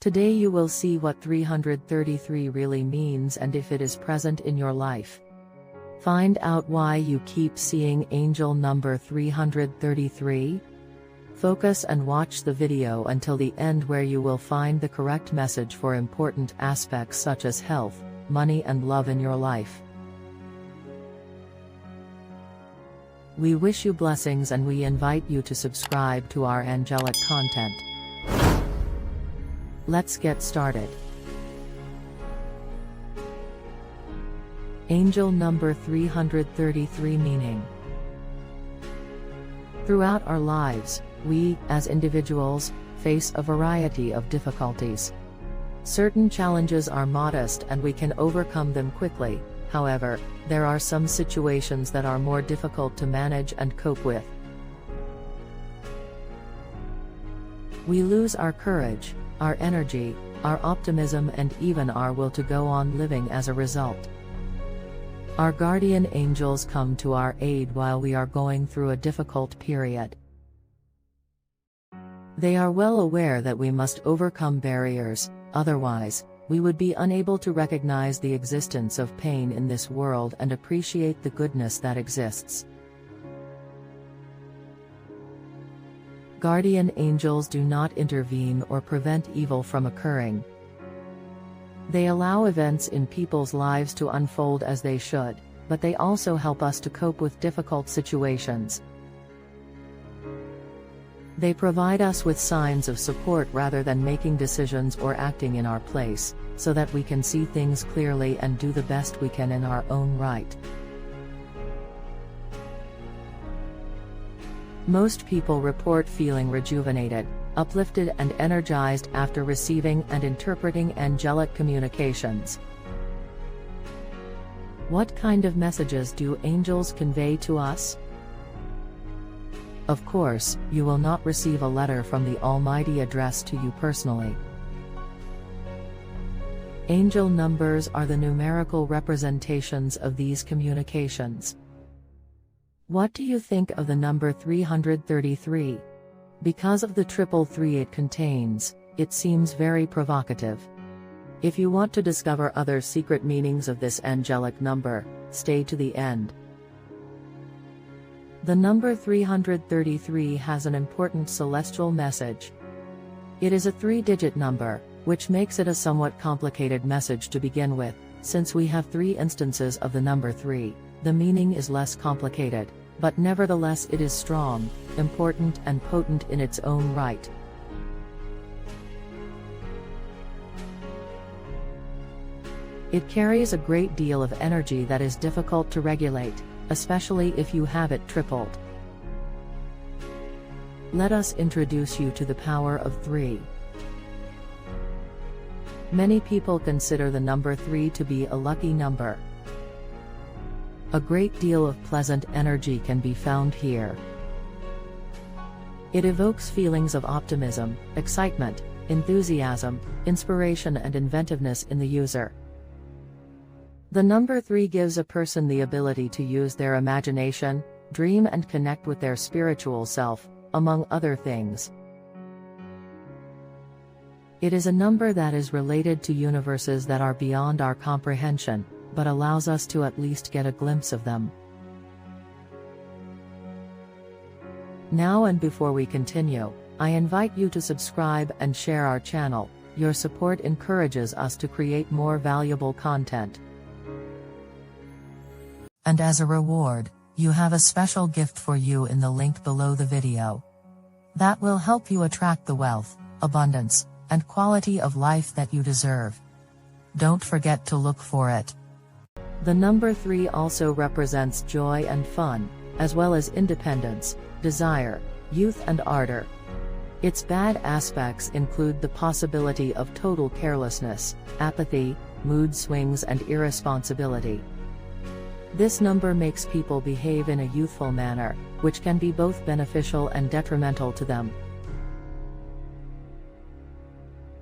Today you will see what 333 really means and if it is present in your life. Find out why you keep seeing angel number 333. Focus and watch the video until the end, where you will find the correct message for important aspects such as health, money and love in your life. We wish you blessings and we invite you to subscribe to our angelic content. Let's get started. Angel number 333 meaning. Throughout our lives, we, as individuals, face a variety of difficulties. Certain challenges are modest and we can overcome them quickly. However, there are some situations that are more difficult to manage and cope with. We lose our courage, our energy, our optimism and even our will to go on living as a result. Our guardian angels come to our aid while we are going through a difficult period. They are well aware that we must overcome barriers, otherwise, we would be unable to recognize the existence of pain in this world and appreciate the goodness that exists. Guardian angels do not intervene or prevent evil from occurring. They allow events in people's lives to unfold as they should, but they also help us to cope with difficult situations. They provide us with signs of support rather than making decisions or acting in our place, so that we can see things clearly and do the best we can in our own right. Most people report feeling rejuvenated, uplifted and energized after receiving and interpreting angelic communications. What kind of messages do angels convey to us? Of course, you will not receive a letter from the Almighty addressed to you personally. Angel numbers are the numerical representations of these communications. What do you think of the number 333? Because of the 333 it contains, it seems very provocative. If you want to discover other secret meanings of this angelic number, stay to the end. The number 333 has an important celestial message. It is a 3-digit number, which makes it a somewhat complicated message to begin with. Since we have 3 instances of the number 3, the meaning is less complicated, but nevertheless it is strong, important and potent in its own right. It carries a great deal of energy that is difficult to regulate, especially if you have it tripled. Let us introduce you to the power of 3. Many people consider the number 3 to be a lucky number. A great deal of pleasant energy can be found here. It evokes feelings of optimism, excitement, enthusiasm, inspiration and inventiveness in the user. The number 3 gives a person the ability to use their imagination, dream and connect with their spiritual self, among other things. It is a number that is related to universes that are beyond our comprehension, but allows us to at least get a glimpse of them. Now and before we continue, I invite you to subscribe and share our channel. Your support encourages us to create more valuable content. And as a reward, you have a special gift for you in the link below the video. That will help you attract the wealth, abundance, and quality of life that you deserve. Don't forget to look for it. The number 3 also represents joy and fun, as well as independence, desire, youth and ardor. Its bad aspects include the possibility of total carelessness, apathy, mood swings and irresponsibility. This number makes people behave in a youthful manner, which can be both beneficial and detrimental to them.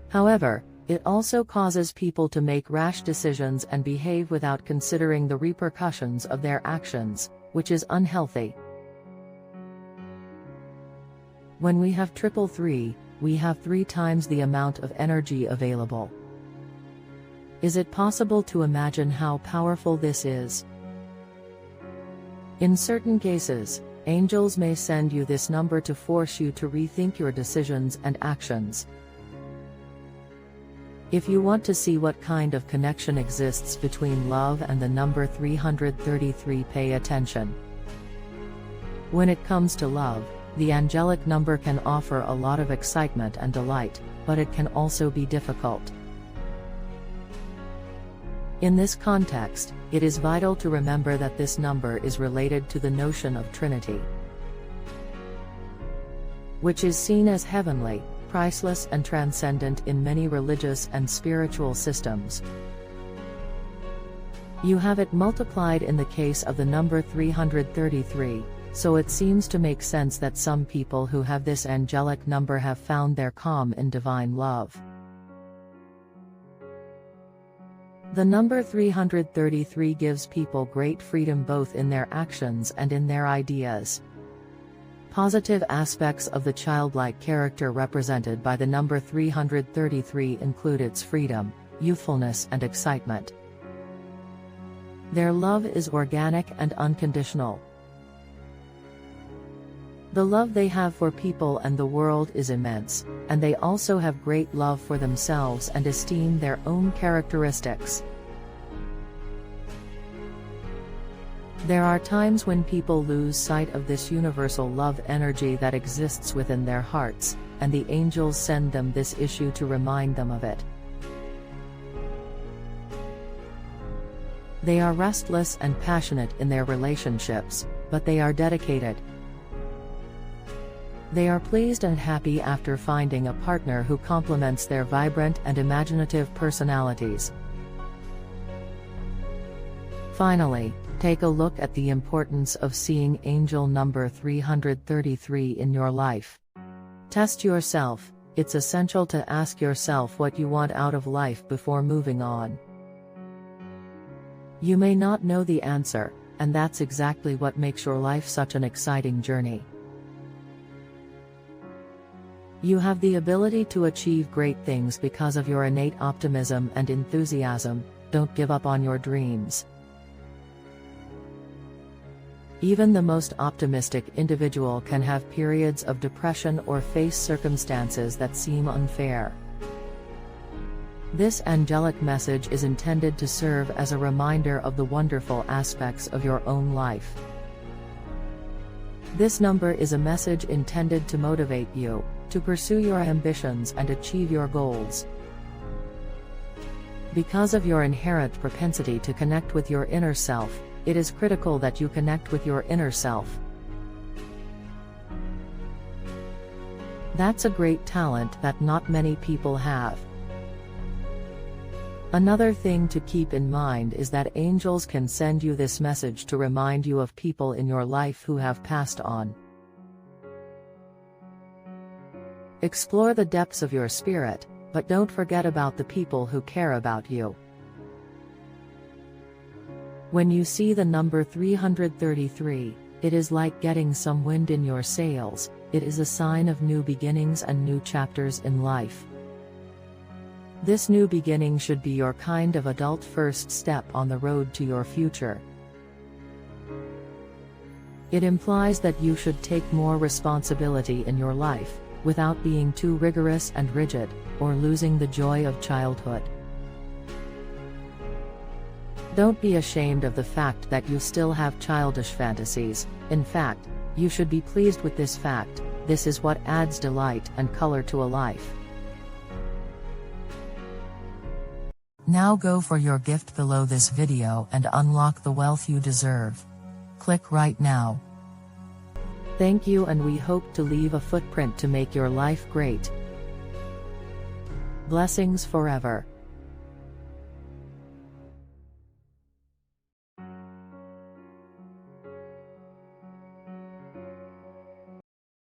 However, it also causes people to make rash decisions and behave without considering the repercussions of their actions, which is unhealthy. When we have 333, we have 3 times the amount of energy available. Is it possible to imagine how powerful this is? In certain cases, angels may send you this number to force you to rethink your decisions and actions. If you want to see what kind of connection exists between love and the number 333, pay attention. When it comes to love, the angelic number can offer a lot of excitement and delight, but it can also be difficult. In this context, it is vital to remember that this number is related to the notion of Trinity, which is seen as heavenly, priceless and transcendent in many religious and spiritual systems. You have it multiplied in the case of the number 333, so it seems to make sense that some people who have this angelic number have found their calm in divine love. The number 333 gives people great freedom both in their actions and in their ideas. Positive aspects of the childlike character represented by the number 333 include its freedom, youthfulness and excitement. Their love is organic and unconditional. The love they have for people and the world is immense, and they also have great love for themselves and esteem their own characteristics. There are times when people lose sight of this universal love energy that exists within their hearts, and the angels send them this issue to remind them of it. They are restless and passionate in their relationships, but they are dedicated. They are pleased and happy after finding a partner who complements their vibrant and imaginative personalities. Finally, take a look at the importance of seeing angel number 333 in your life. Test yourself. It's essential to ask yourself what you want out of life before moving on. You may not know the answer, and that's exactly what makes your life such an exciting journey. You have the ability to achieve great things because of your innate optimism and enthusiasm. Don't give up on your dreams. Even the most optimistic individual can have periods of depression or face circumstances that seem unfair. This angelic message is intended to serve as a reminder of the wonderful aspects of your own life. This number is a message intended to motivate you to pursue your ambitions and achieve your goals. Because of your inherent propensity to connect with your inner self, it is critical that you connect with your inner self. That's a great talent that not many people have. Another thing to keep in mind is that angels can send you this message to remind you of people in your life who have passed on. Explore the depths of your spirit, but don't forget about the people who care about you. When you see the number 333, it is like getting some wind in your sails. It is a sign of new beginnings and new chapters in life. This new beginning should be your kind of adult first step on the road to your future. It implies that you should take more responsibility in your life, without being too rigorous and rigid, or losing the joy of childhood. Don't be ashamed of the fact that you still have childish fantasies. In fact, you should be pleased with this fact. This is what adds delight and color to a life. Now go for your gift below this video and unlock the wealth you deserve. Click right now. Thank you, and we hope to leave a footprint to make your life great. Blessings forever.